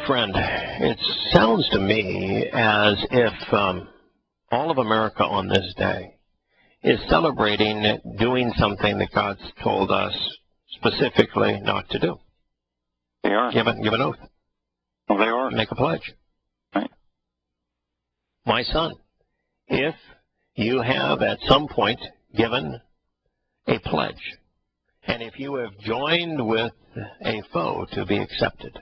friend, it sounds to me as if all of America on this day is celebrating doing something that God's told us specifically not to do. They are. Give an oath. Well, they are. Make a pledge. Right. My son, if you have at some point given a pledge, and if you have joined with a foe to be accepted,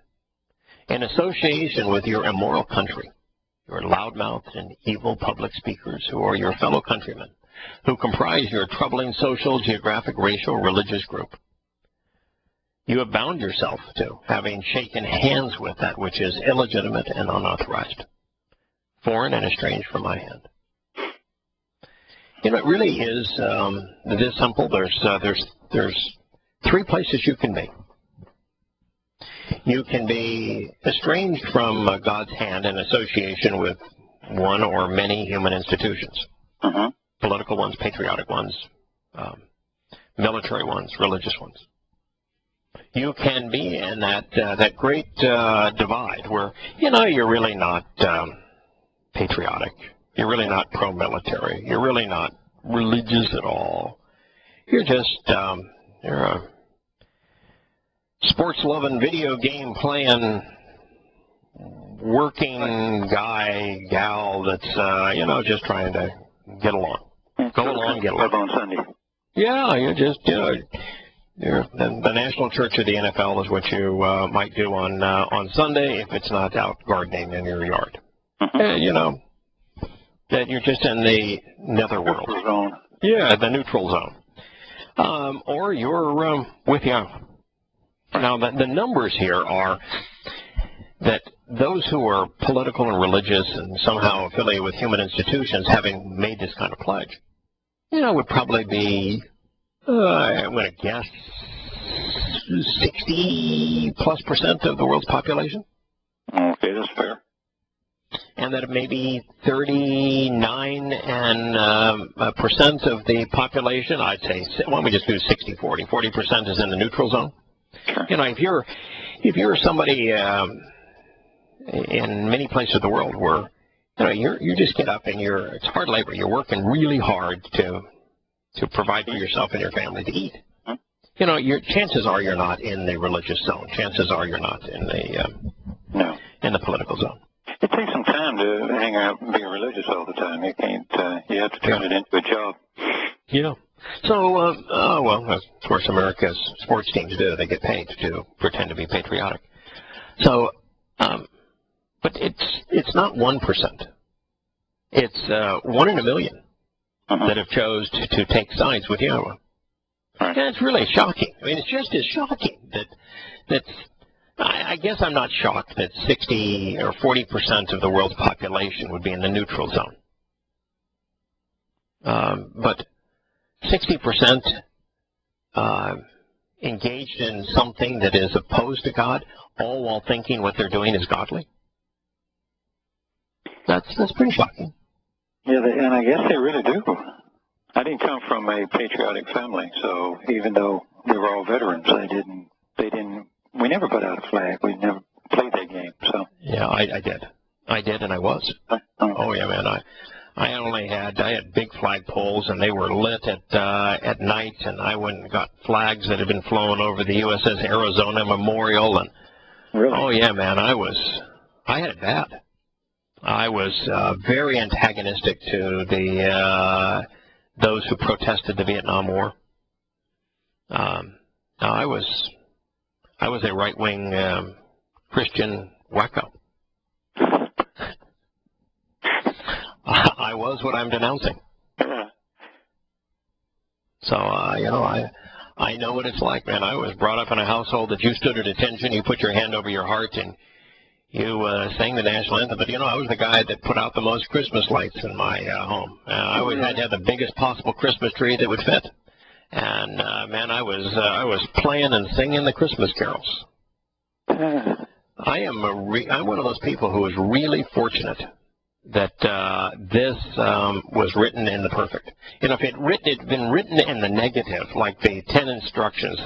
in association with your immoral country, your loudmouthed and evil public speakers who are your fellow countrymen, who comprise your troubling social, geographic, racial, religious group, you have bound yourself to having shaken hands with that which is illegitimate and unauthorized, foreign and estranged from my hand. You know, it really is this simple. There's three places you can be. You can be estranged from God's hand in association with one or many human institutions, political ones, patriotic ones, military ones, religious ones. You can be in that great divide where, you know, you're really not patriotic. You're really not pro-military. You're really not religious at all. You're just, you're a sports-loving, video game-playing, working guy, gal that's, you know, just trying to get along. Go along, get along. On Sunday. Yeah, you're just, you know, the National Church of the NFL is what you might do on Sunday if it's not out gardening in your yard. You know, that you're just in the netherworld. Neutral zone. Yeah, the neutral zone. Or you're with Yahowah. Now, the numbers here are that those who are political and religious and somehow affiliated with human institutions having made this kind of pledge, you know, would probably be, I'm going to guess, 60+% of the world's population. Okay, that's fair. And that maybe 39% of the population, I'd say, why don't we just do 60-40? 40% is in the neutral zone. Sure. You know, if you're somebody in many places of the world where, you know, you just get up and it's hard labor. You're working really hard to provide for yourself and your family to eat. You know, chances are you're not in the religious zone. Chances are you're not in the political zone. It takes some time to hang out and be religious all the time. You can't. You have to turn it into a job. Yeah. So, well, of course, America's sports teams do. They get paid to pretend to be patriotic. So, but it's not 1%. It's 1 in a million that have chose to take sides with Yahowah. Right. And it's really shocking. I mean, it's just as shocking that I guess I'm not shocked that 60 or 40% of the world's population would be in the neutral zone. But 60% engaged in something that is opposed to God, all while thinking what they're doing is godly. That's pretty shocking. Yeah, and I guess they really do. I didn't come from a patriotic family, so even though we were all veterans, we never put out a flag. We never played that game. So yeah, I did, and I was. Oh yeah, man. I had big flagpoles, and they were lit at night, and I went and got flags that had been flown over the USS Arizona Memorial, and really? Oh yeah, man. I had it bad. I was very antagonistic to those who protested the Vietnam War. I was a right-wing Christian wacko. I was what I'm denouncing. So, you know, I know what it's like, man. I was brought up in a household that you stood at attention, you put your hand over your heart, and you sang the national anthem. But, you know, I was the guy that put out the most Christmas lights in my home. I always had to have the biggest possible Christmas tree that would fit. And, man, I was playing and singing the Christmas carols. I'm one of those people who is really fortunate that this was written in the perfect. You know, if it had been written in the negative, like the 10 instructions,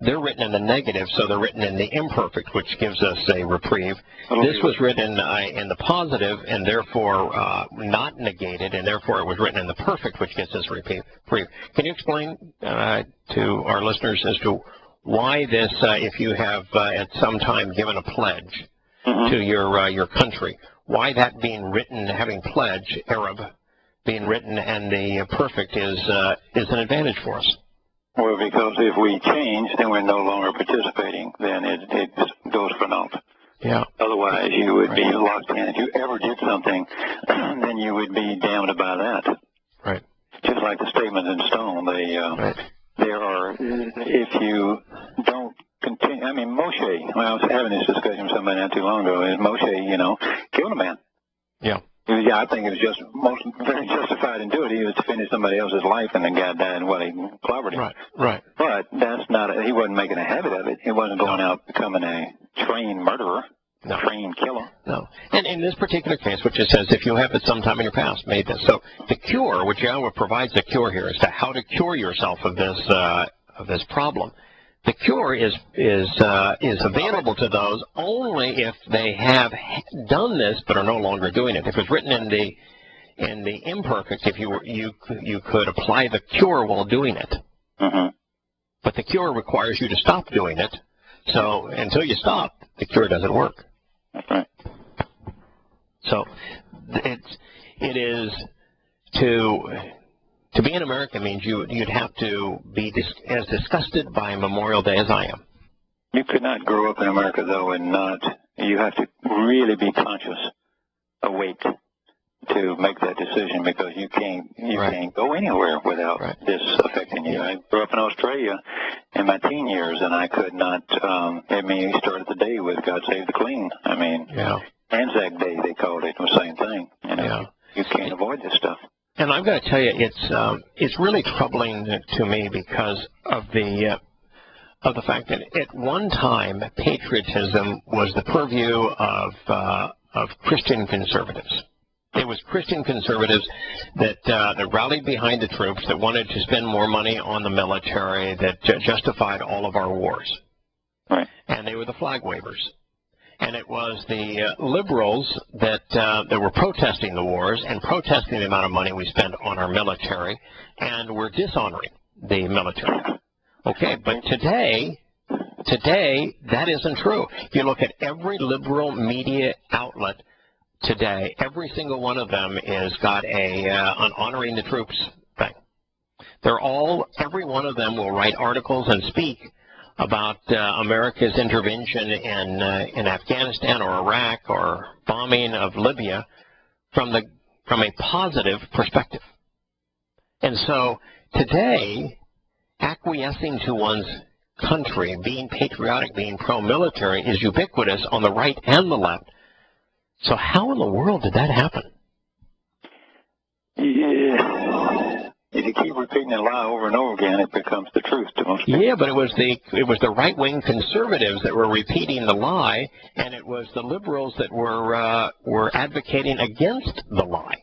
They're written in the negative, so they're written in the imperfect, which gives us a reprieve. This was written in the positive, and therefore not negated, and therefore it was written in the perfect, which gives us a reprieve. Can you explain to our listeners as to why this, if you have at some time given a pledge to your country, why that being written, having pledge, Arab, being written, and the perfect is an advantage for us? Well, because if we change, then we're no longer participating. Then it just goes for naught. Yeah. Otherwise, you would be locked in. If you ever did something, then you would be damned by that. Right. Just like the statements in stone, there are, if you don't continue, I mean, Moshe, I was having this discussion with somebody not too long ago, and Moshe, killed a man. Yeah. I think it was just very justified in doing it. He was to finish somebody else's life, and the guy died, and he clobbered him. Right. But that's not, he wasn't making a habit of it. He wasn't going out becoming a trained murderer, trained killer. No. And in this particular case, which it says, if you have at some time in your past made this. So the cure, which Yahowah provides the cure here, as to how to cure yourself of this problem. The cure is available to those only if they have done this but are no longer doing it. If it's written in the imperfect, if you could apply the cure while doing it. But the cure requires you to stop doing it. So until you stop, the cure doesn't work. That's right. So it is to be an American means you'd have to be as disgusted by Memorial Day as I am. You could not grow up in America, though, and not. You have to really be conscious, awake, to make that decision, because you can't go anywhere without this affecting you. I grew up in Australia in my teen years, and I could not. We started the day with "God Save the Queen." Anzac Day, they called it. The same thing. You can't avoid this stuff. And I've got to tell you, it's really troubling to me because of the fact that at one time patriotism was the purview of Christian conservatives. It was Christian conservatives that rallied behind the troops, that wanted to spend more money on the military, that justified all of our wars. Right. And they were the flag wavers. And it was the liberals that were protesting the wars and protesting the amount of money we spent on our military, and were dishonoring the military. Okay, but today that isn't true. If you look at every liberal media outlet today, every single one of them is got an honoring the troops thing. Every one of them will write articles and speak about America's intervention in Afghanistan or Iraq or bombing of Libya from a positive perspective. And so today, acquiescing to one's country, being patriotic, being pro-military is ubiquitous on the right and the left. So how in the world did that happen? If you keep repeating a lie over and over again, it becomes the truth to most people. Yeah, but it was the right-wing conservatives that were repeating the lie, and it was the liberals that were advocating against the lie.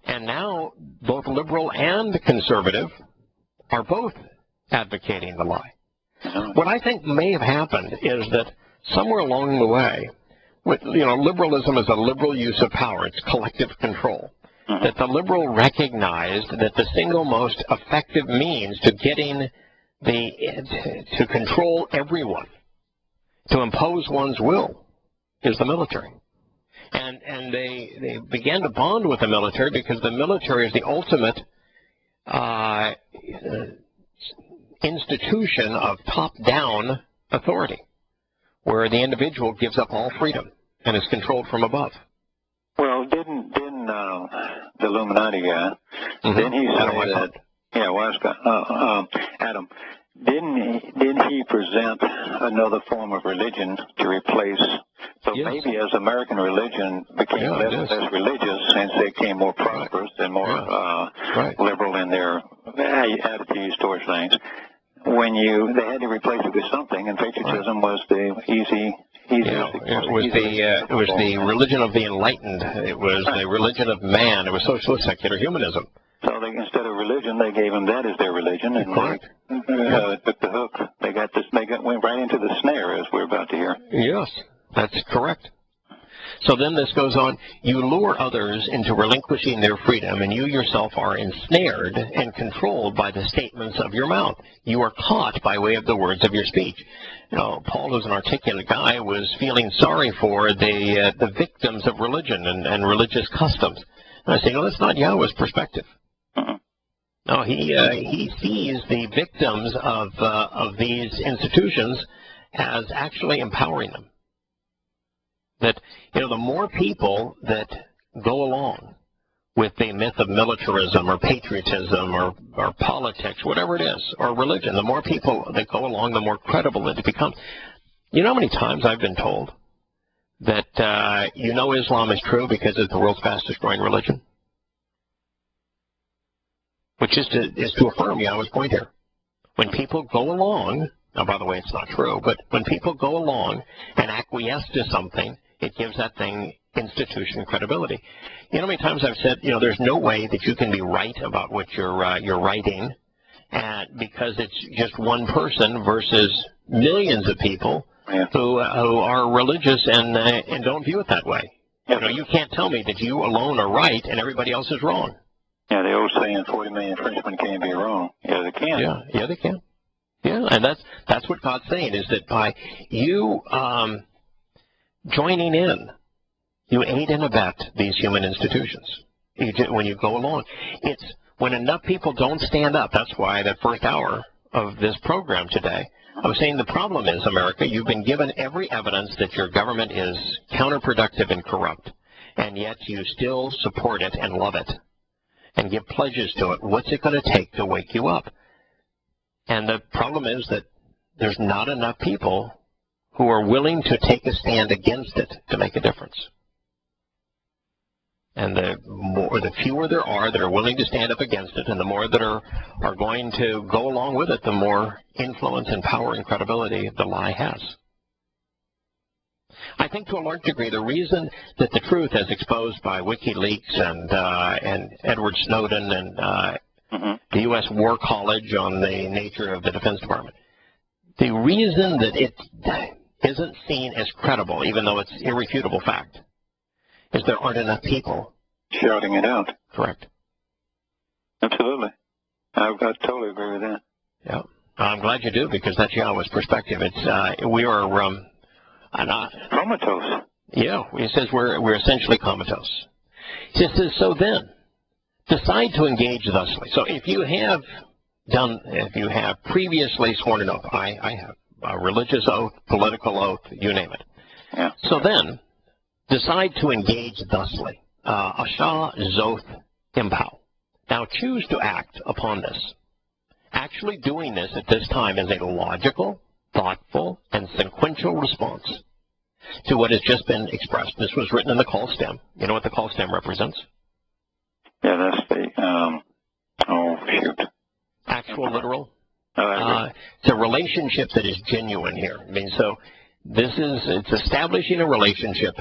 And now both liberal and conservative are both advocating the lie. What I think may have happened is that somewhere along the way, liberalism is a liberal use of power. It's collective control. That the liberal recognized that the single most effective means to getting to control everyone, to impose one's will, is the military. And they began to bond with the military because the military is the ultimate institution of top-down authority, where the individual gives up all freedom and is controlled from above. Well, didn't the Illuminati guy, didn't he say that? Adam. Didn't he present another form of religion to replace? So maybe as American religion became less and less religious, since they became more prosperous and more liberal in their attitudes towards things. They had to replace it with something, and patriotism was the easiest. It was the religion of the enlightened. It was the religion of man. It was socialist secular humanism. So instead of religion, they gave them that as their religion, and took the hook. They went right into the snare, as we're about to hear. Yes, that's correct. So then this goes on, you lure others into relinquishing their freedom, and you yourself are ensnared and controlled by the statements of your mouth. You are caught by way of the words of your speech. You know, Paul, who's an articulate guy, was feeling sorry for the victims of religion and religious customs. And I say, no, that's not Yahowah's perspective. No, he sees the victims of these institutions as actually empowering them. That, you know, the more people that go along with the myth of militarism or patriotism or politics, whatever it is, or religion, the more people that go along, the more credible it becomes. You know how many times I've been told that, you know, Islam is true because it's the world's fastest growing religion? Which is to affirm Yahowah's point here. When people go along, now by the way, it's not true, but when people go along and acquiesce to something, it gives that thing institution credibility. You know how many times I've said, you know, there's no way that you can be right about what you're writing, and because it's just one person versus millions of people who are religious and don't view it that way. You know, you can't tell me that you alone are right and everybody else is wrong. Yeah, the old saying, 40 million Frenchmen can't be wrong. Yeah, they can. Yeah, they can. Yeah, and that's what God's saying, is that by you joining in, you aid and abet these human institutions. When you go along, it's when enough people don't stand up. That's why the first hour of this program today, I was saying the problem is, America, you've been given every evidence that your government is counterproductive and corrupt, and yet you still support it and love it and give pledges to it. What's it going to take to wake you up? And the problem is that there's not enough people who are willing to take a stand against it to make a difference. And the fewer there are that are willing to stand up against it, and the more that are going to go along with it, the more influence and power and credibility the lie has. I think to a large degree the reason that the truth, as exposed by WikiLeaks and Edward Snowden and the U.S. War College on the nature of the Defense Department, the reason that it isn't seen as credible, even though it's irrefutable fact, is there aren't enough people shouting it out. Correct. Absolutely. I totally agree with that. Yeah. I'm glad you do, because that's Yahowah's perspective. It's we are comatose. Yeah, he says we're essentially comatose. He says, so then, decide to engage thusly. So if you have previously sworn an oath, I have a religious oath, political oath, you name it. Yeah. So then, decide to engage thusly. Asha Zoth Impau. Now choose to act upon this. Actually doing this at this time is a logical, thoughtful, and sequential response to what has just been expressed. This was written in the call stem. You know what the call stem represents? Yeah, that's the, actual, literal. It's a relationship that is genuine here. I mean, so it's establishing a relationship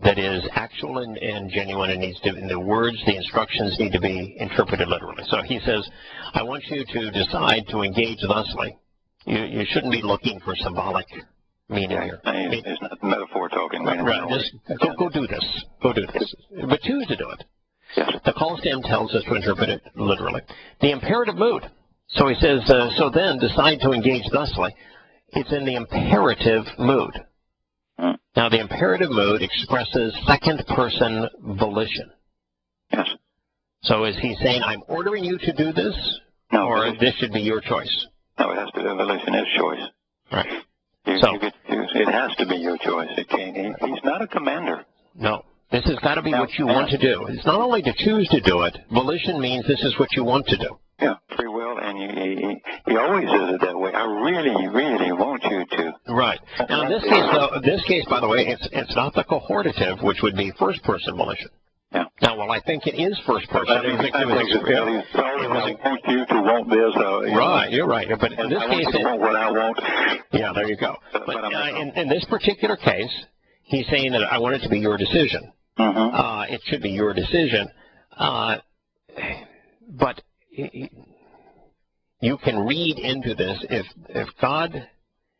that is actual and genuine, and the words, the instructions need to be interpreted literally. So he says, I want you to decide to engage thusly. You shouldn't be looking for symbolic meaning here. It's not metaphor talking. Right. Just go do this. Go do this. But choose to do it. Yes. The call stem tells us to interpret it literally. The imperative mood. So he says, so then decide to engage thusly. It's in the imperative mood. Now, the imperative mood expresses second-person volition. Yes. So is he saying, I'm ordering you to do this, or this should be your choice? No, it has to be volition, his choice. Right. It has to be your choice. It can't. He's not a commander. No. This has got to be what you want to do. It's not only to choose to do it. Volition means this is what you want to do. Yeah, free will, and he always says it that way. I really, really want you to. Right. Now, in this case, by the way, it's not the cohortative, which would be first-person volition. Yeah. Now, while I think it is first-person, I want you to want this. Right, you're right. But in this case, I want what I want. Yeah, there you go. But in this particular case, he's saying that I want it to be your decision. It should be your decision. But you can read into this, if God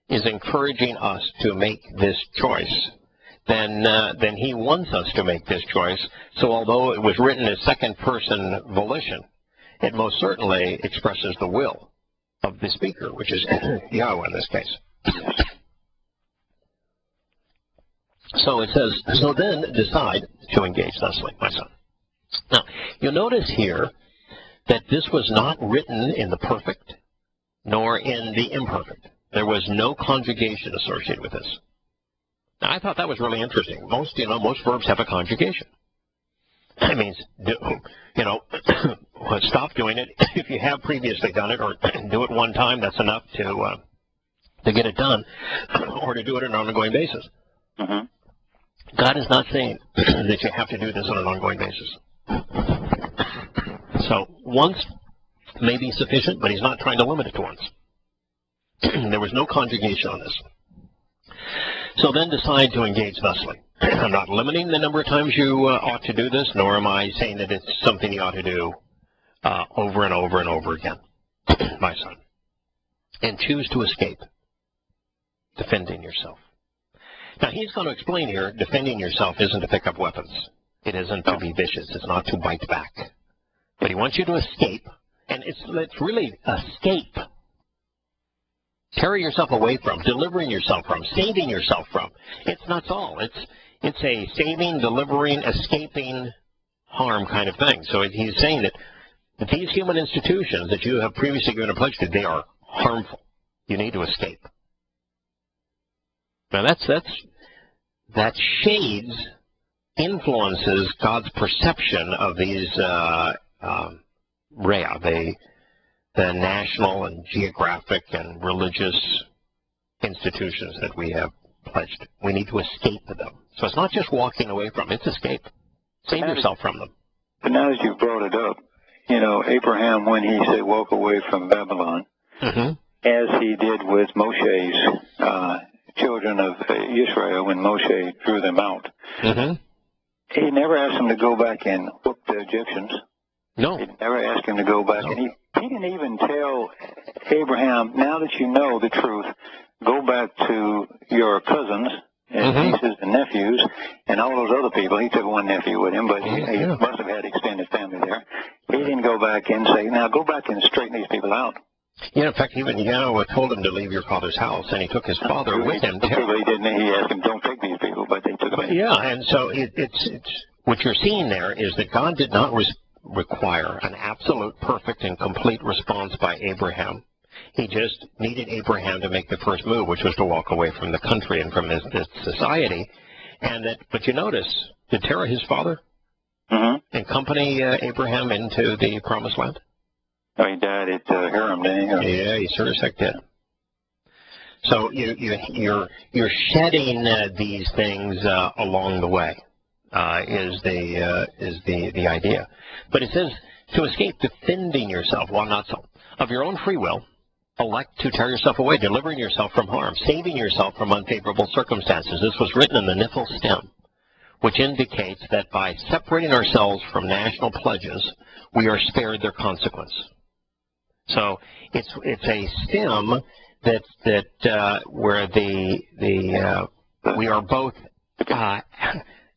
is encouraging us to make this choice, then he wants us to make this choice. So although it was written as second-person volition, it most certainly expresses the will of the speaker, which is Yahowah in this case. So it says, so then decide to engage thusly, my son. Now, you'll notice here that this was not written in the perfect nor in the imperfect. There was no conjugation associated with this. Now, I thought that was really interesting. Most verbs have a conjugation. That means, stop doing it if you have previously done it, or do it one time. That's enough to get it done, or to do it on an ongoing basis. Mm-hmm. God is not saying that you have to do this on an ongoing basis. So once may be sufficient, but he's not trying to limit it to once. There was no conjugation on this. So then decide to engage thusly. I'm not limiting the number of times you ought to do this, nor am I saying that it's something you ought to do over and over and over again, my son. And choose to escape, defending yourself. Now, he's going to explain here, defending yourself isn't to pick up weapons. It isn't to be vicious. It's not to bite back. But he wants you to escape, and it's really escape. Tearing yourself away from, delivering yourself from, saving yourself from. It's not all. It's a saving, delivering, escaping harm kind of thing. So he's saying that these human institutions that you have previously given a pledge to, they are harmful. You need to escape. Now that shades, influences God's perception of these the national and geographic and religious institutions that we have pledged. We need to escape them. So it's not just walking away from, it's escape. Save yourself from them. But now as you brought it up, Abraham, when he said walk away from Babylon, mm-hmm. as he did with Moshe's children of Israel when Moshe drew them out, mm-hmm. he never asked them to go back and whoop the Egyptians. No. He never asked him to go back. No. And he didn't even tell Abraham, now that you know the truth, go back to your cousins and mm-hmm. nieces and nephews and all those other people. He took one nephew with him, but he yeah. must have had extended family there. He didn't go back and say, now go back and straighten these people out. Yeah, in fact, even Yahowah told him to leave your father's house, and he took his father with him. He didn't. He asked him, don't take these people, but they took them. Yeah, and so it's what you're seeing there is that God did not require an absolute, perfect, and complete response by Abraham. He just needed Abraham to make the first move, which was to walk away from the country and from his society. But you notice, did Terah, his father, mm-hmm. accompany Abraham into the promised land? Oh, he died at Haram, didn't he? Yeah, he sure as heck did. So you're shedding these things along the way is the idea. But it says to escape, defending yourself, well, not so, of your own free will, elect to tear yourself away, delivering yourself from harm, saving yourself from unfavorable circumstances. This was written in the Nifl stem, which indicates that by separating ourselves from national pledges, we are spared their consequence. So it's a stem that where we are both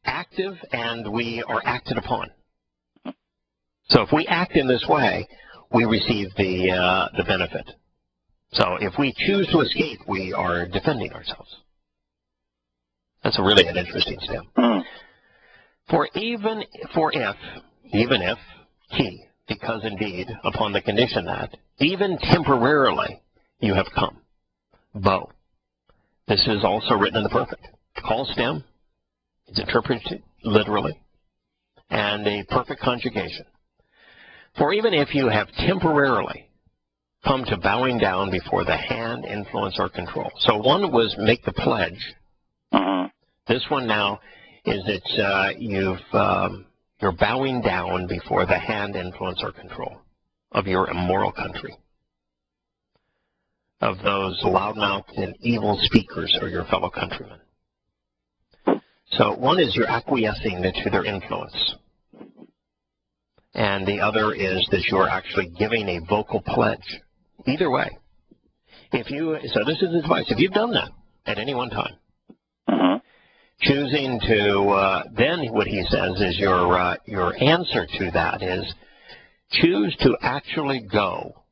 active and we are acted upon. So if we act in this way, we receive the benefit. So if we choose to escape, we are defending ourselves. That's really an interesting stem. For even if, key, because indeed, upon the condition that, even temporarily, you have come. Bow. This is also written in the perfect. Call stem. It's interpreted literally. And a perfect conjugation. For even if you have temporarily come to bowing down before the hand, influence, or control. So one was make the pledge. This one now is that you're bowing down before the hand, influence, or control of your immoral country, of those loudmouthed and evil speakers or your fellow countrymen. So one is you're acquiescing to their influence. And the other is that you're actually giving a vocal pledge. either way. So this is advice. If you've done that at any one time, choosing to, then what he says is your answer to that is choose to actually go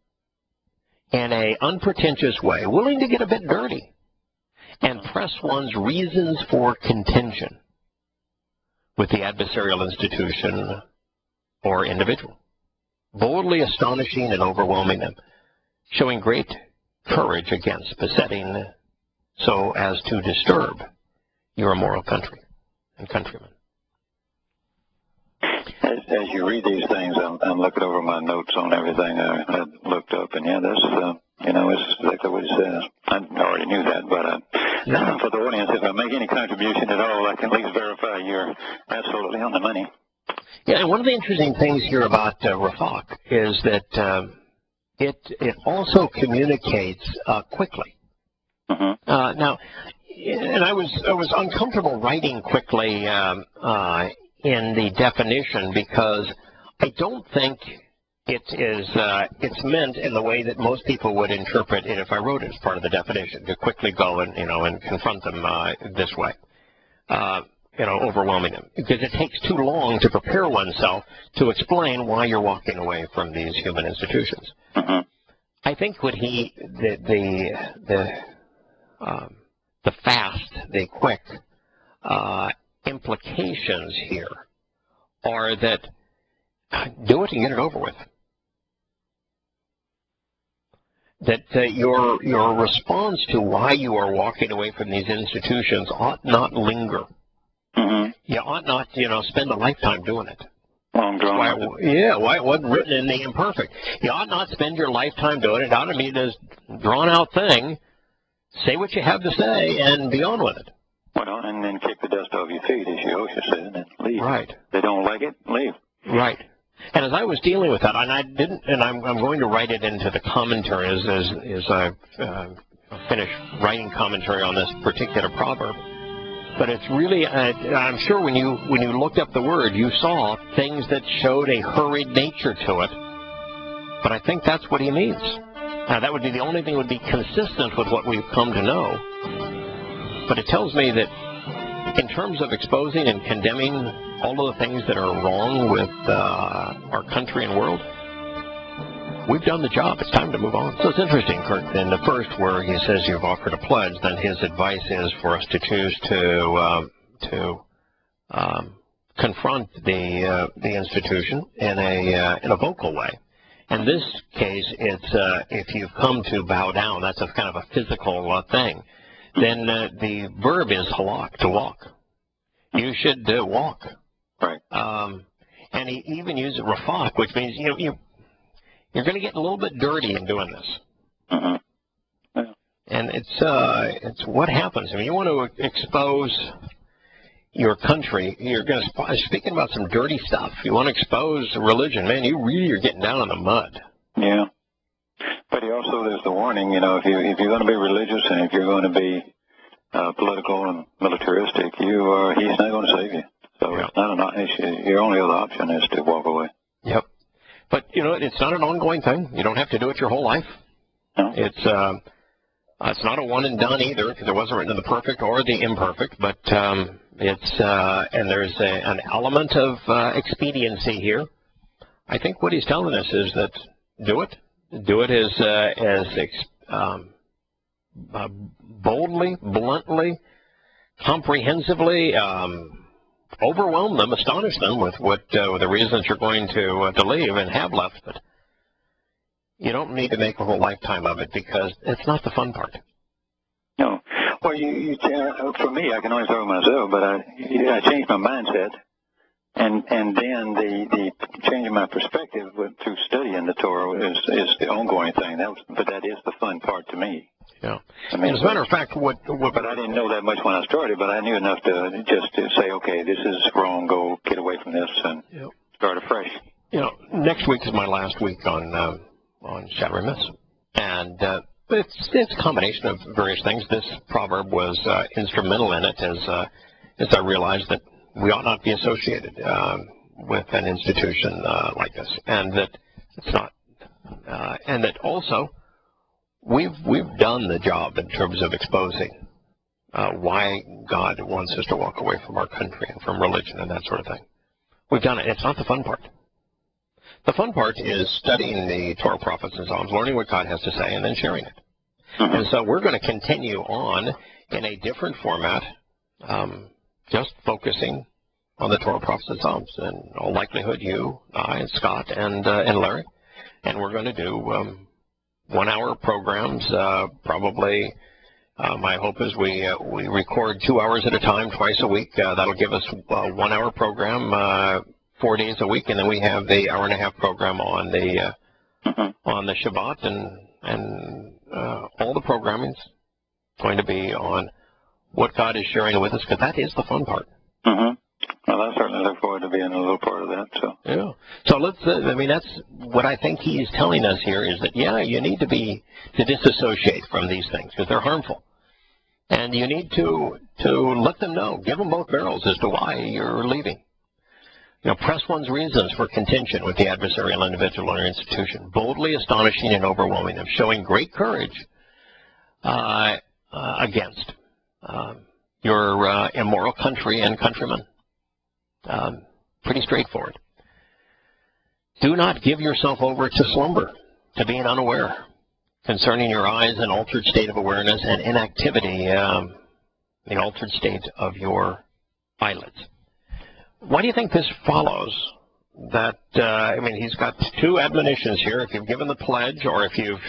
in a unpretentious way, willing to get a bit dirty, and press one's reasons for contention with the adversarial institution or individual, boldly astonishing and overwhelming them, showing great courage against besetting so as to disturb your immoral country and countrymen. As you read these things, I'm looking over my notes on everything I looked up, and yeah, that's it's exactly what it says. I already knew that, but for the audience, if I make any contribution at all, I can at least verify you're absolutely on the money. Yeah, and one of the interesting things here about Rafaq is that it also communicates quickly. Now, and I was uncomfortable writing quickly in the definition because I don't think it's meant in the way that most people would interpret it if I wrote it as part of the definition, to quickly go and confront them this way, overwhelming them, because it takes too long to prepare oneself to explain why you're walking away from these human institutions. I think what the fast, the quick implications here are that do it and get it over with. That your response to why you are walking away from these institutions ought not linger. You ought not, spend a lifetime doing it. Why it wasn't written in the imperfect. You ought not spend your lifetime doing it. It ought to be this drawn-out thing. Say what you have to say and be on with it. Well, and then kick the dust off your feet, as Yahowah said, and leave. Right. If they don't like it, leave. Right. And as I was dealing with that, and I'm going to write it into the commentary as I finish writing commentary on this particular proverb. But it's really, I'm sure when you looked up the word, you saw things that showed a hurried nature to it. But I think that's what he means. That would be the only thing that would be consistent with what we've come to know. But it tells me that in terms of exposing and condemning all of the things that are wrong with our country and world, we've done the job. It's time to move on. So it's interesting, Kurt, in the first where he says you've offered a pledge, then his advice is for us to choose to confront the institution in a vocal way. In this case, it's if you've come to bow down, that's a kind of a physical thing. Then the verb is halak, to walk. You should walk. Right. And he even uses rafaq, which means you're going to get a little bit dirty in doing this. Yeah. And it's what happens. I mean, you want to expose your country. You're going to speaking about some dirty stuff. You want to expose religion, man. You really are getting down in the mud. Yeah. But he also, there's the warning. If you're going to be religious and if you're going to be political and militaristic, he's not going to save you. So it's not an issue. Your only other option is to walk away. Yep. But it's not an ongoing thing. You don't have to do it your whole life. No. It's not a one and done either, because it wasn't written in the perfect or the imperfect. But and there's an element of expediency here. I think what he's telling us is that do it as boldly, bluntly, comprehensively. Overwhelm them, astonish them with the reasons you're going to leave and have left. But you don't need to make a whole lifetime of it because it's not the fun part. No. Well, for me, I can only talk myself, but I changed my mindset, and then the changing my perspective through studying the Torah is the ongoing thing. But that is the fun part to me. Yeah. I mean, as a matter of fact, but I didn't know that much when I started, but I knew enough to just to say, okay, this is wrong. Go get away from this and start afresh. Next week is my last week on Shattering Myths, and it's a combination of various things. This proverb was instrumental in it, as I realized that we ought not be associated with an institution like this, and that it's not, and that also we've done the job in terms of exposing why God wants us to walk away from our country and from religion and that sort of thing. We've done it. It's not the fun part. The fun part is studying the Torah, prophets, and Psalms, learning what God has to say, and then sharing it. And so we're going to continue on in a different format, just focusing on the Torah, prophets, and Psalms. In all likelihood, you, I, and Scott, and Larry. And we're going to do 1 hour programs, probably. My hope is we record 2 hours at a time, twice a week. That'll give us a 1 hour program, 4 days a week, and then we have the hour and a half program on the Shabbat, and all the programming's going to be on what God is sharing with us, because that is the fun part. Well, I certainly look forward to being a little part of that. So yeah. So let's. I mean, that's what I think he's telling us here is that you need to disassociate from these things because they're harmful, and you need to let them know, give them both barrels as to why you're leaving. Press one's reasons for contention with the adversarial individual or institution, boldly astonishing and overwhelming them, showing great courage against your immoral country and countrymen. Pretty straightforward. Do not give yourself over to slumber, to being unaware concerning your eyes, an altered state of awareness, and inactivity, the altered state of your eyelids. Why do you think this follows? That he's got two admonitions here. If you've given the pledge, or if you've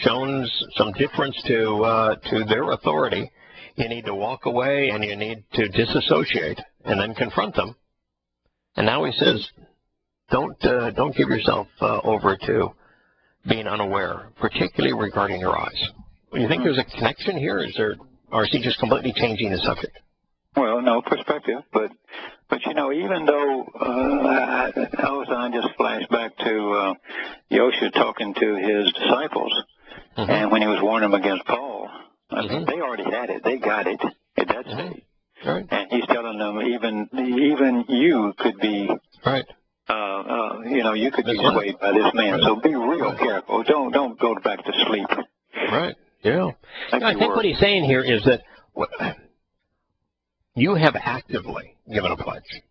shown some difference to their authority, you need to walk away and you need to disassociate and then confront them. And now he says, don't give yourself over to being unaware, particularly regarding your eyes. Do you think there's a connection here, or is he just completely changing the subject? Well, no, perspective, but even though I just flashed back to Yosha talking to his disciples, and when he was warning them against Paul, I mean, they already had it, they got it at that stage, and he's telling them even you could be you could be swayed by this man, so be real careful. Don't go back to sleep. Right. Yeah. I think what he's saying here is that you have actively given a pledge.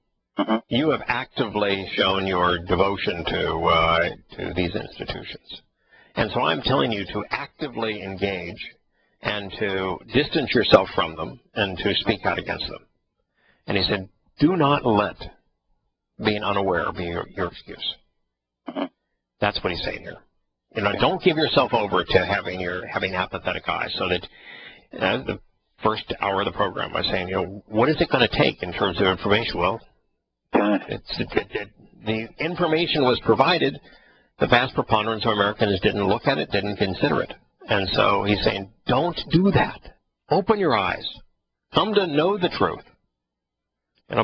You have actively shown your devotion to these institutions. And so I'm telling you to actively engage and to distance yourself from them and to speak out against them. And he said, do not let being unaware be your excuse. That's what he's saying here. Don't give yourself over to having apathetic eyes, so that the first hour of the program by saying, what is it going to take in terms of information? Well, the information was provided. The vast preponderance of Americans didn't look at it, didn't consider it. And so he's saying, don't do that. Open your eyes. Come to know the truth.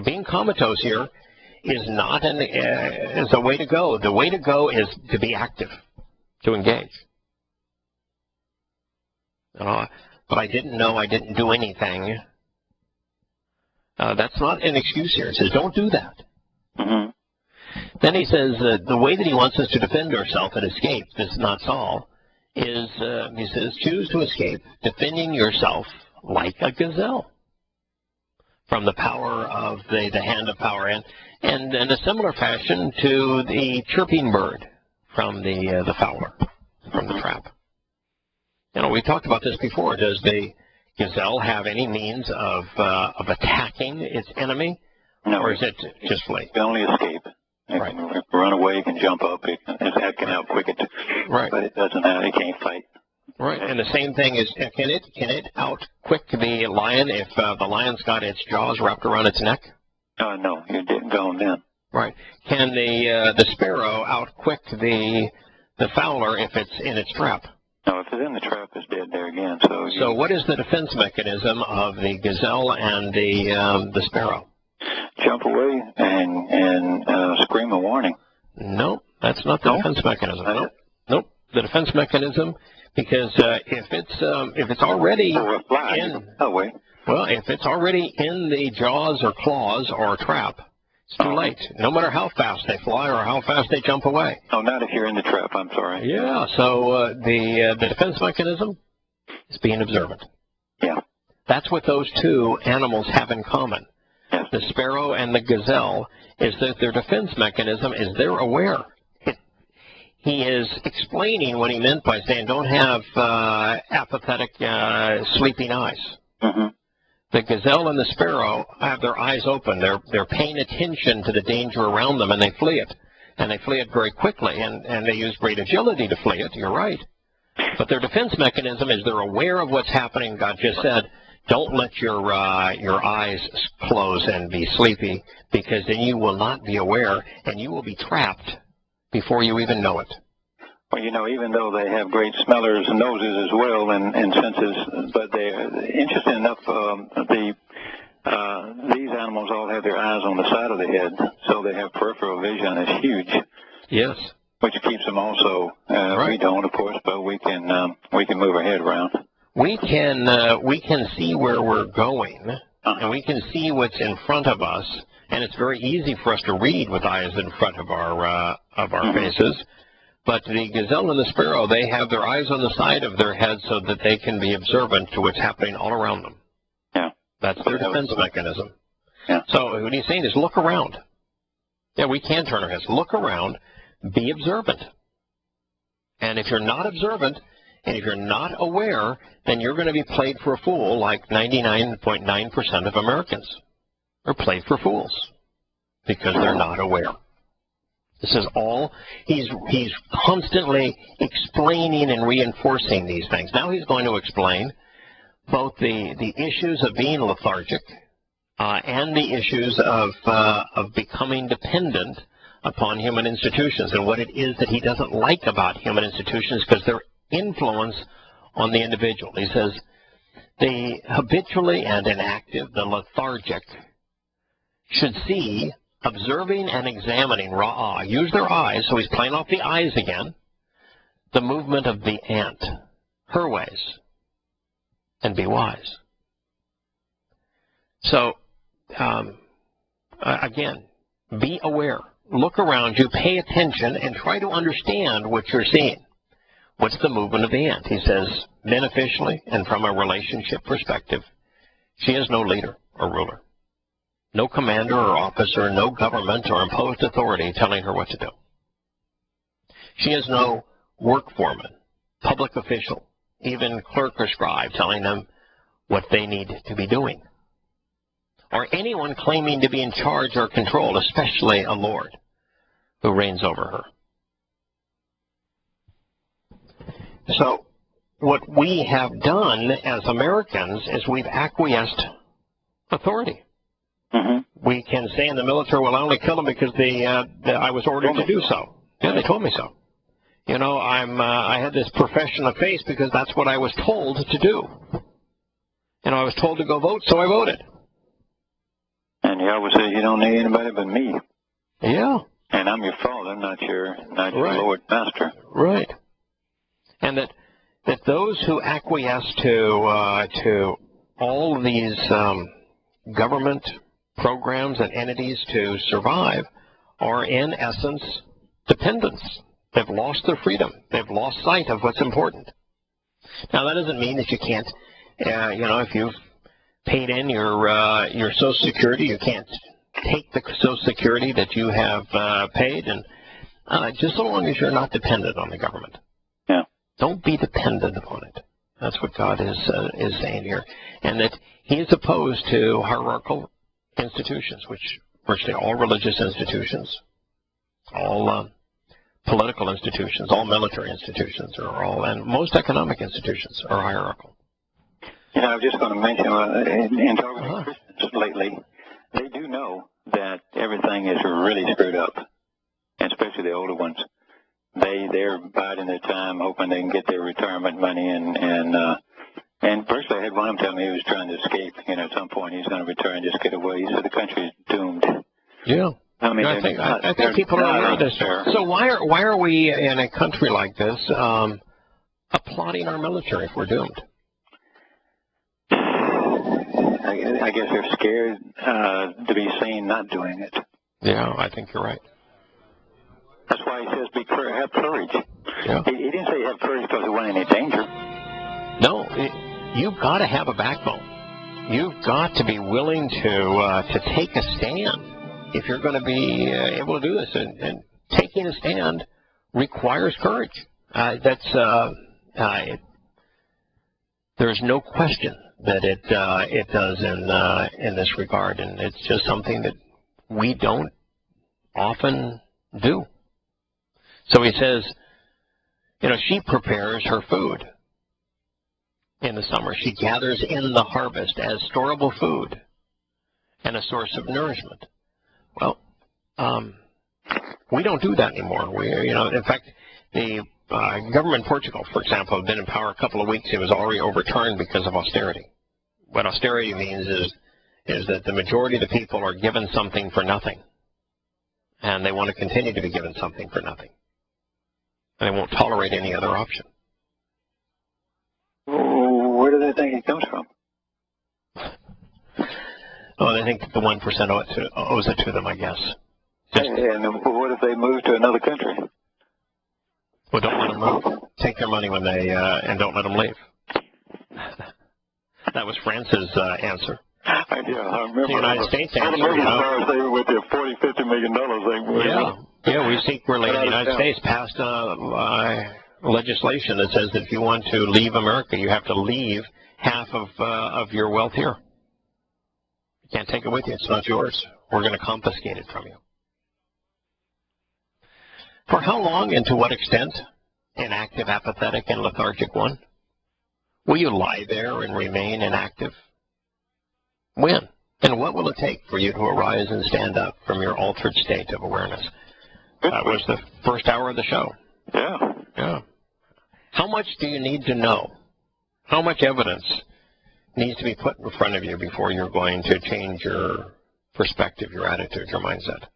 Being comatose here is not is a way to go. The way to go is to be active, to engage. But I didn't know, I didn't do anything. That's not an excuse here. It says, don't do that. Then he says the way that he wants us to defend ourselves and escape, this is not Saul, is, he says, choose to escape, defending yourself like a gazelle from the power of the hand of power, and in a similar fashion to the chirping bird from the fowler, from the trap. We talked about this before. Does the gazelle have any means of attacking its enemy? No. Or is it just flee? It can only escape. It can run away, it can jump up, it can out-quick it. But it doesn't have, it can't fight. Right, and the same thing is, can it out-quick the lion if the lion's got its jaws wrapped around its neck? No, you're gone then. Right. Can the sparrow out-quick the fowler if it's in its trap? No, if it's in the trap, it's dead there again. So what is the defense mechanism of the gazelle and the sparrow? Jump away and scream a warning. No, that's not the defense mechanism. Nope. The defense mechanism, because if it's already if it's already in the jaws or claws or trap, It's too late. No matter how fast they fly or how fast they jump away. Oh, not if you're in the trap. I'm sorry. Yeah. So the defense mechanism is being observant. Yeah. That's what those two animals have in common. Yes. The sparrow and the gazelle is that their defense mechanism is they're aware. He is explaining what he meant by saying don't have apathetic, sleeping eyes. Mm-hmm. The gazelle and the sparrow have their eyes open. They're paying attention to the danger around them, and they flee it. And they flee it very quickly, and they use great agility to flee it. You're right. But their defense mechanism is they're aware of what's happening. God just said, don't let your eyes close and be sleepy, because then you will not be aware, and you will be trapped before you even know it. Well, even though they have great smellers and noses as well and senses, but they're interesting enough, these animals all have their eyes on the side of the head, so they have peripheral vision. It's huge. Yes. Which keeps them also. Right. We don't, of course, but we can move our head around. We can see where we're going, and we can see what's in front of us, and it's very easy for us to read with eyes in front of our faces. But the gazelle and the sparrow, they have their eyes on the side of their head so that they can be observant to what's happening all around them. Yeah. That's their defense mechanism. Yeah. So what he's saying is look around. Yeah, we can turn our heads. Look around. Be observant. And if you're not observant, and if you're not aware, then you're going to be played for a fool like 99.9% of Americans are played for fools because they're not aware. This is all, he's constantly explaining and reinforcing these things. Now he's going to explain both the issues of being lethargic and the issues of becoming dependent upon human institutions, and what it is that he doesn't like about human institutions because their influence on the individual. He says the habitually and inactive, the lethargic, should see, observing and examining, ra'ah, use their eyes, so he's playing off the eyes again, the movement of the ant, her ways, and be wise. So, again, be aware. Look around you, pay attention, and try to understand what you're seeing. What's the movement of the ant? He says, beneficially and from a relationship perspective, she has no leader or ruler. No commander or officer, no government or imposed authority telling her what to do. She has no work foreman, public official, even clerk or scribe telling them what they need to be doing. Or anyone claiming to be in charge or control, especially a lord who reigns over her. So what we have done as Americans is we've acquiesced authority. Mm-hmm. We can say in the military, well, I only killed them because I was ordered to do so. Yeah, they told me so. I had this profession of faith because that's what I was told to do. I was told to go vote, so I voted. And Yahowah says you don't need anybody but me. Yeah. And I'm your father, not your Lord Master. Right. And that those who acquiesce to all of these government programs and entities to survive are in essence dependents. They've lost their freedom. They've lost sight of what's important. Now that doesn't mean that you can't, if you've paid in your Social Security, you can't take the Social Security that you have paid, and just so long as you're not dependent on the government. Yeah. Don't be dependent upon it. That's what God is saying here, and that He is opposed to hierarchical institutions, which virtually all religious institutions, all political institutions, all military institutions, and most economic institutions are hierarchical. I was just going to mention, in talking to Christians lately, they do know that everything is really screwed up, and especially the older ones. They're biding their time, hoping they can get their retirement money, and personally, I had one of them tell me he was trying to escape. At some point he's going to return, just get away. He said the country is doomed. Yeah. I mean, I think people are aware of this. So why are we in a country like this applauding our military if we're doomed? I guess they're scared to be seen not doing it. Yeah, I think you're right. That's why he says have courage. Yeah. He didn't say have courage because there wasn't any danger. No, you've got to have a backbone. You've got to be willing to take a stand if you're going to be able to do this. And taking a stand requires courage. There's no question that it does in this regard, and it's just something that we don't often do. So he says, she prepares her food in the summer. She gathers in the harvest as storable food and a source of nourishment. Well, we don't do that anymore. In fact, the government in Portugal, for example, had been in power a couple of weeks. It was already overturned because of austerity. What austerity means is that the majority of the people are given something for nothing, and they want to continue to be given something for nothing, and they won't tolerate any other option. Where do they think it comes from? Oh, they think that the 1% owes it to them, I guess. And what if they move to another country? Well, don't let them move. Take their money when they and don't let them leave. That was France's answer. I remember. The United States answer. They were with their $40-50 million. Yeah. We secretly in the United States passed legislation that says that if you want to leave America, you have to leave half of your wealth here. You can't take it with you. It's not yours. We're going to confiscate it from you. For how long and to what extent, inactive, apathetic, and lethargic one? Will you lie there and remain inactive? When? And what will it take for you to arise and stand up from your altered state of awareness? That was the first hour of the show. Yeah. How much do you need to know? How much evidence needs to be put in front of you before you're going to change your perspective, your attitude, your mindset?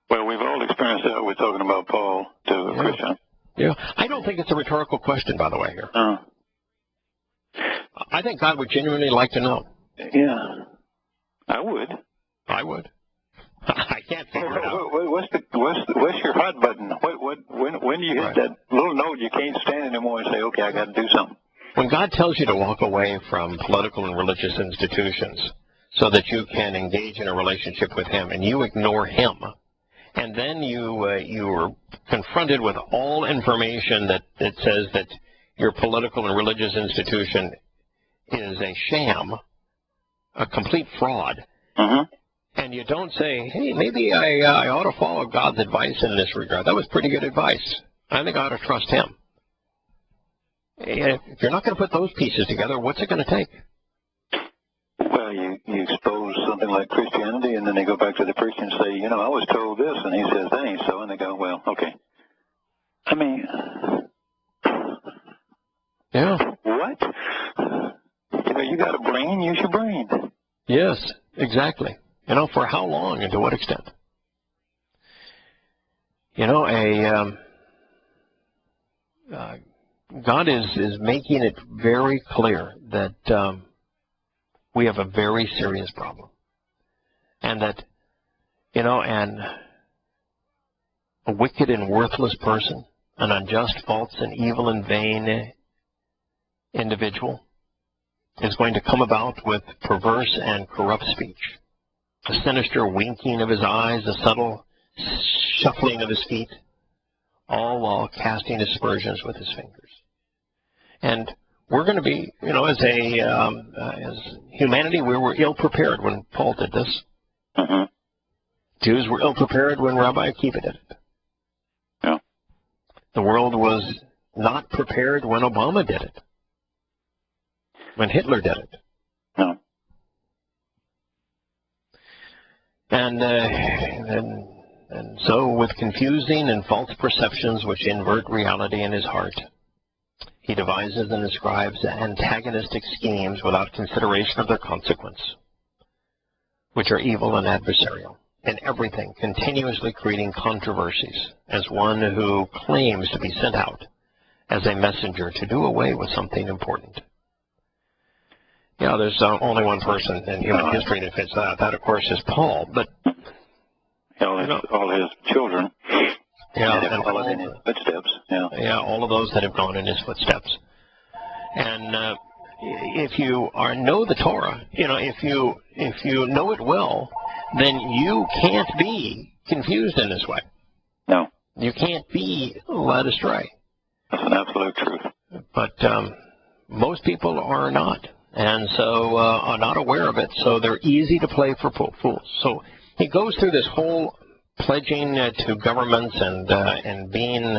Well, we've all experienced that. We're talking about Paul to a Christian. Yeah. I don't think it's a rhetorical question, by the way, here. I think God would genuinely like to know. Yeah. I would. I can't figure it out. What's your hot button? When you hit that little note, you can't stand anymore and say, okay, I got to do something. When God tells you to walk away from political and religious institutions so that you can engage in a relationship with Him, and you ignore Him, and then you are confronted with all information that says that your political and religious institution is a sham, a complete fraud, and you don't say, hey, maybe I ought to follow God's advice in this regard. That was pretty good advice. I think I ought to trust Him. If you're not going to put those pieces together, what's it going to take? Well, you expose something like Christianity, and then they go back to the preacher and say, I was told this, and he says that ain't so, and they go, well, okay. I mean, yeah. What? You got a brain, use your brain. Yes, exactly. For how long and to what extent? God is making it very clear that we have a very serious problem. And that, and a wicked and worthless person, an unjust, false, and evil and vain individual is going to come about with perverse and corrupt speech, a sinister winking of his eyes, a subtle shuffling of his feet, all while casting aspersions with his fingers. And we're going to be, as humanity, we were ill-prepared when Paul did this. Jews were ill-prepared when Rabbi Akiva did it. Yeah. The world was not prepared when Obama did it, when Hitler did it. No. And so with confusing and false perceptions which invert reality in his heart, he devises and describes antagonistic schemes without consideration of their consequence, which are evil and adversarial, in everything, continuously creating controversies, as one who claims to be sent out as a messenger to do away with something important. Yeah, there's only one person in human history that fits that. That, of course, is Paul. But all his children have followed in his footsteps. Yeah, all of those that have gone in his footsteps. And if you know the Torah, if you know it well, then you can't be confused in this way. No. You can't be led astray. That's an absolute truth. But most people are not, and so are not aware of it, so they're easy to play for fools. So he goes through this whole pledging to governments and being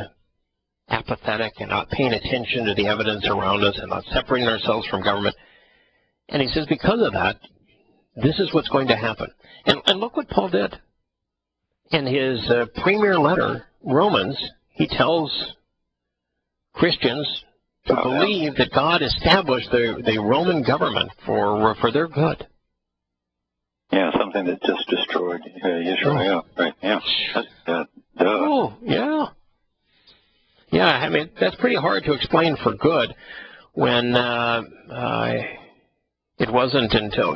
apathetic and not paying attention to the evidence around us and not separating ourselves from government. And he says because of that, this is what's going to happen. And look what Paul did. In his premier letter, Romans, he tells Christians to believe that God established the Roman government for their good. Yeah, something that just destroyed Israel. Right, yeah. Oh, yeah. Yeah, I mean, that's pretty hard to explain for good when it wasn't until,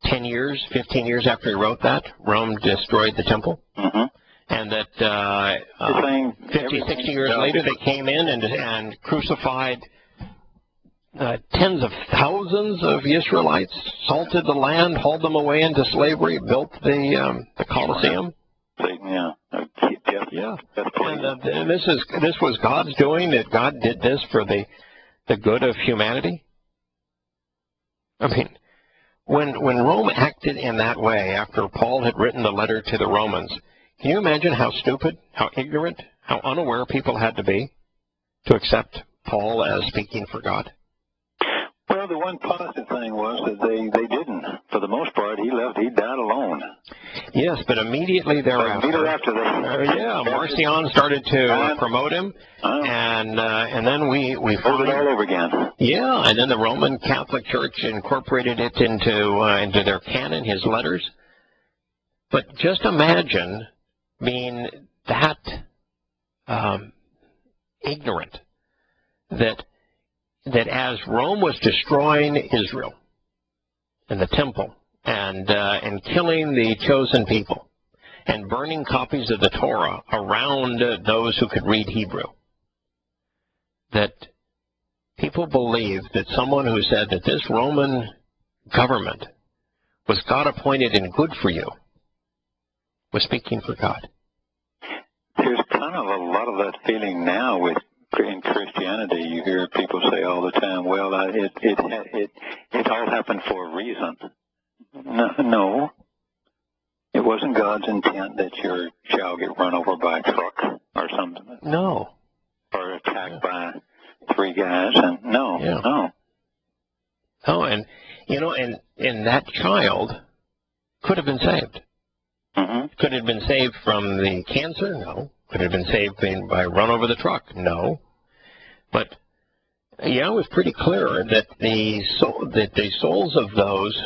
10 years, 15 years after he wrote that, Rome destroyed the temple. Mm-hmm. And that 50, 60 years later, they came in and crucified tens of thousands of Israelites, salted the land, hauled them away into slavery, built the Colosseum. Yeah. And this was God's doing, that God did this for the good of humanity. I mean, when Rome acted in that way after Paul had written the letter to the Romans, can you imagine how stupid, how ignorant, how unaware people had to be to accept Paul as speaking for God? Well, the one positive thing was that they didn't. For the most part, he died alone. Yes, but immediately thereafter, Marcion started to promote him, and then we find it all over again. Yeah, and then the Roman Catholic Church incorporated it into their canon, his letters. But just imagine being that ignorant that as Rome was destroying Israel and the temple and killing the chosen people and burning copies of the Torah around those who could read Hebrew, that people believed that someone who said that this Roman government was God-appointed and good for you was speaking for God. There's kind of a lot of that feeling now in Christianity. You hear people say all the time, well, it all happened for a reason. No. It wasn't God's intent that your child get run over by a truck or something. No. Or attacked by three guys. And no. Oh, and that child could have been saved. Mm-hmm. Could it have been saved from the cancer? No. Could it have been saved by run over the truck? No. But it was pretty clear that the souls of those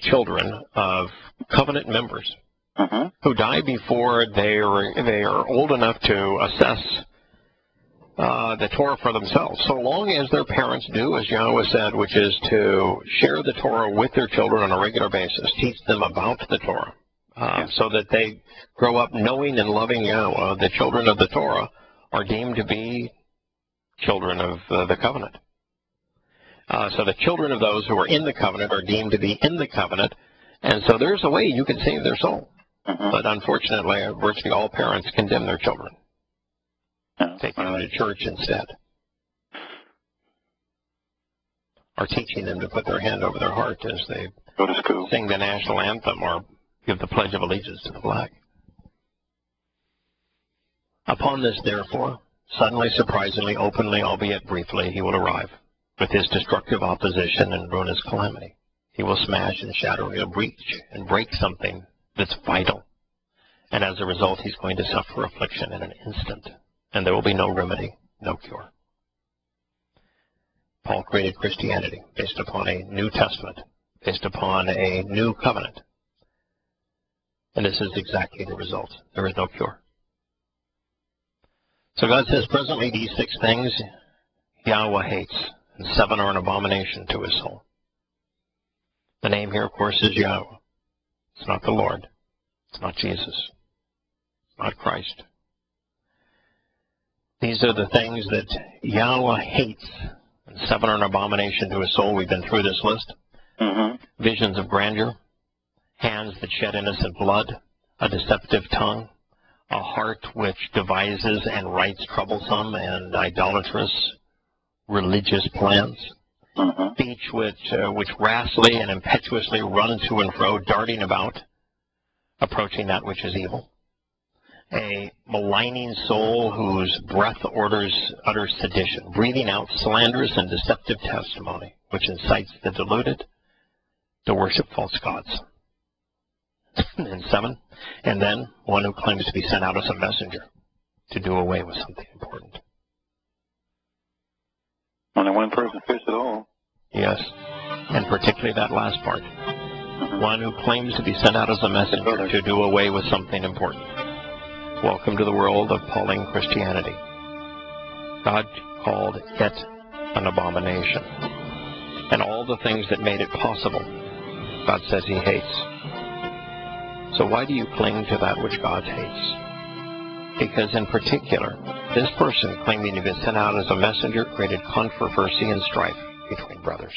children of covenant members mm-hmm. who die before they are old enough to assess the Torah for themselves, so long as their parents do, as Yahowah said, which is to share the Torah with their children on a regular basis, teach them about the Torah, so that they grow up knowing and loving Yahowah. The children of the Torah are deemed to be children of the covenant. So the children of those who are in the covenant are deemed to be in the covenant, and so there's a way you can save their soul. Mm-hmm. But unfortunately, virtually all parents condemn their children. Take them to church instead. Or teaching them to put their hand over their heart as they go to school, sing the national anthem, or give the Pledge of Allegiance to the flag. Upon this, therefore, suddenly, surprisingly, openly, albeit briefly, he will arrive with his destructive opposition and ruinous calamity. He will smash and shatter, he'll breach and break something that's vital. And as a result, he's going to suffer affliction in an instant. And there will be no remedy, no cure. Paul created Christianity based upon a New Testament, based upon a new covenant. And this is exactly the result. There is no cure. So God says presently these 6 things Yahowah hates. and 7 are an abomination to his soul. The name here, of course, is Yahowah. It's not the Lord. It's not Jesus. It's not Christ. These are the things that Yahowah hates, and 7 are an abomination to his soul. We've been through this list. Visions of grandeur, hands that shed innocent blood, a deceptive tongue, a heart which devises and writes troublesome and idolatrous religious plans, speech which rashly and impetuously run to and fro, darting about, approaching that which is evil, a maligning soul whose breath utters sedition, breathing out slanderous and deceptive testimony, which incites the deluded to worship false gods. And 7, and then one who claims to be sent out as a messenger to do away with something important. Only one person fits it all. Yes, and particularly that last part. One who claims to be sent out as a messenger to do away with something important. Welcome to the world of Pauline Christianity. God called it an abomination. And all the things that made it possible, God says he hates. So why do you cling to that which God hates? Because in particular, this person claiming to be sent out as a messenger created controversy and strife between brothers.